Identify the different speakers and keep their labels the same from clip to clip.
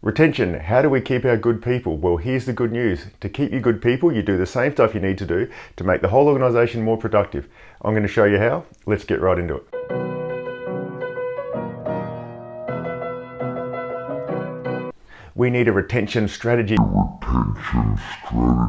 Speaker 1: Retention. How do we keep our good people? Well, here's the good news. To keep your good people, you do the same stuff you need to do to make the whole organisation more productive. I'm going to show you how. Let's get right into it. We need a retention strategy.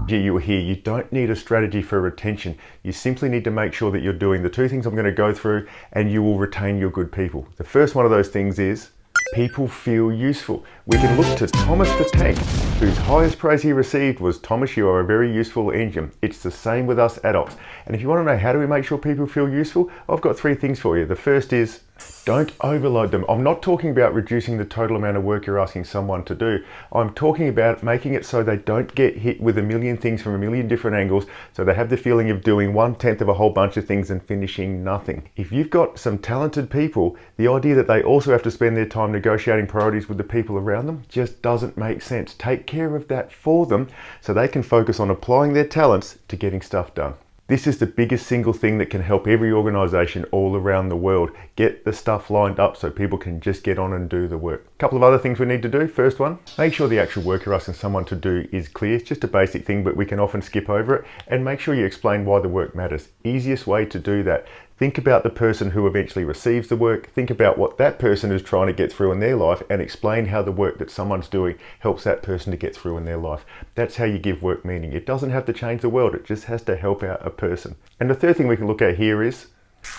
Speaker 1: You hear, you don't need a strategy for retention. You simply need to make sure that you're doing the two things I'm going to go through and you will retain your good people. The first one of those things is people feel useful. We can look to Thomas the Tank, whose highest praise he received was, "Thomas, you are a very useful engine." It's the same with us adults. And if you want to know how do we make sure people feel useful, I've got three things for you. The first is don't overload them. I'm not talking about reducing the total amount of work you're asking someone to do. I'm talking about making it so they don't get hit with a million things from a million different angles, so they have the feeling of doing 1/10 of a whole bunch of things and finishing nothing. If you've got some talented people, the idea that they also have to spend their time negotiating priorities with the people around them just doesn't make sense. Take care of that for them so they can focus on applying their talents to getting stuff done. This is the biggest single thing that can help every organisation all around the world get the stuff lined up so people can just get on and do the work. A couple of other things we need to do. First one, make sure the actual work you're asking someone to do is clear. It's just a basic thing, but we can often skip over it. And make sure you explain why the work matters. Easiest way to do that. Think about the person who eventually receives the work. Think about what that person is trying to get through in their life and explain how the work that someone's doing helps that person to get through in their life. That's how you give work meaning. It doesn't have to change the world. It just has to help out a person. And the third thing we can look at here is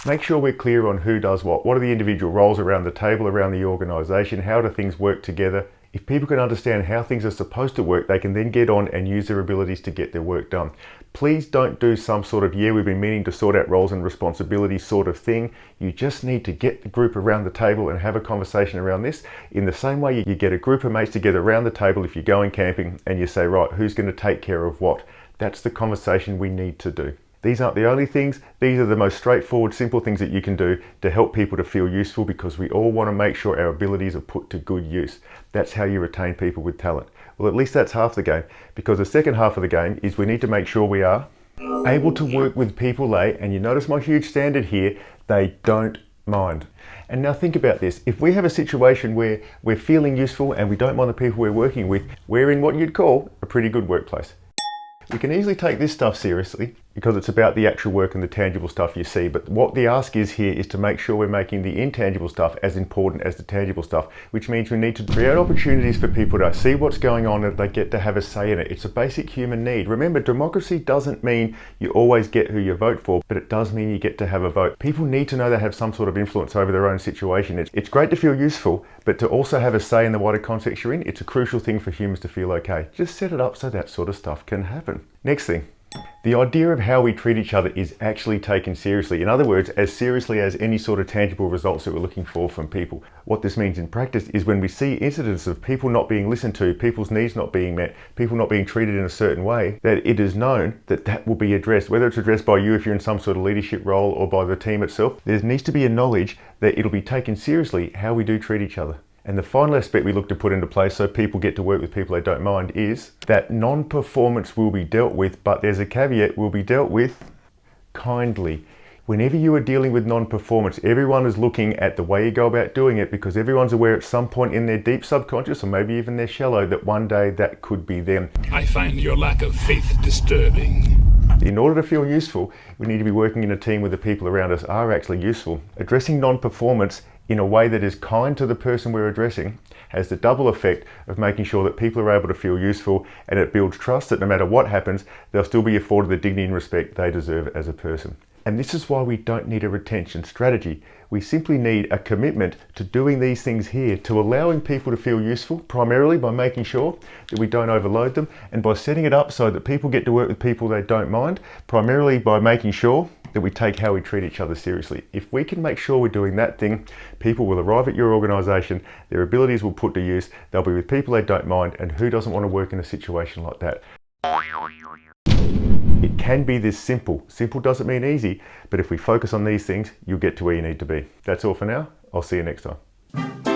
Speaker 1: make sure we're clear on who does what. What are the individual roles around the table, around the organisation? How do things work together? If people can understand how things are supposed to work, they can then get on and use their abilities to get their work done. Please don't do some sort of, we've been meaning to sort out roles and responsibilities sort of thing. You just need to get the group around the table and have a conversation around this. In the same way you get a group of mates together around the table if you're going camping and you say, right, who's going to take care of what? That's the conversation we need to do. These aren't the only things. These are the most straightforward, simple things that you can do to help people to feel useful, because we all want to make sure our abilities are put to good use. That's how you retain people with talent. Well, at least that's half the game, because the second half of the game is we need to make sure we are able to work with people, and you notice my huge standard here, they don't mind. And now think about this. If we have a situation where we're feeling useful and we don't mind the people we're working with, we're in what you'd call a pretty good workplace. We can easily take this stuff seriously because it's about the actual work and the tangible stuff you see. But what the ask is here is to make sure we're making the intangible stuff as important as the tangible stuff, which means we need to create opportunities for people to see what's going on and they get to have a say in it. It's a basic human need. Remember, democracy doesn't mean you always get who you vote for, but it does mean you get to have a vote. People need to know they have some sort of influence over their own situation. It's great to feel useful, but to also have a say in the wider context you're in, it's a crucial thing for humans to feel okay. Just set it up so that sort of stuff can happen. Next thing, the idea of how we treat each other is actually taken seriously. In other words, as seriously as any sort of tangible results that we're looking for from people. What this means in practice is when we see incidents of people not being listened to, people's needs not being met, people not being treated in a certain way, that it is known that that will be addressed. Whether it's addressed by you if you're in some sort of leadership role or by the team itself, there needs to be a knowledge that it'll be taken seriously how we do treat each other. And the final aspect we look to put into place so people get to work with people they don't mind is that non-performance will be dealt with, but there's a caveat, will be dealt with kindly. Whenever you are dealing with non-performance, everyone is looking at the way you go about doing it, because everyone's aware at some point in their deep subconscious, or maybe even their shallow, that one day that could be them.
Speaker 2: I find your lack of faith disturbing.
Speaker 1: In order to feel useful, we need to be working in a team where the people around us are actually useful. Addressing non-performance in a way that is kind to the person we're addressing has the double effect of making sure that people are able to feel useful, and it builds trust that no matter what happens, they'll still be afforded the dignity and respect they deserve as a person. And this is why we don't need a retention strategy. We simply need a commitment to doing these things here, to allowing people to feel useful, primarily by making sure that we don't overload them, and by setting it up so that people get to work with people they don't mind, primarily by making sure that we take how we treat each other seriously. If we can make sure we're doing that thing, people will arrive at your organisation, their abilities will put to use, they'll be with people they don't mind, and who doesn't want to work in a situation like that? It can be this simple. Simple doesn't mean easy, but if we focus on these things, you'll get to where you need to be. That's all for now. I'll see you next time.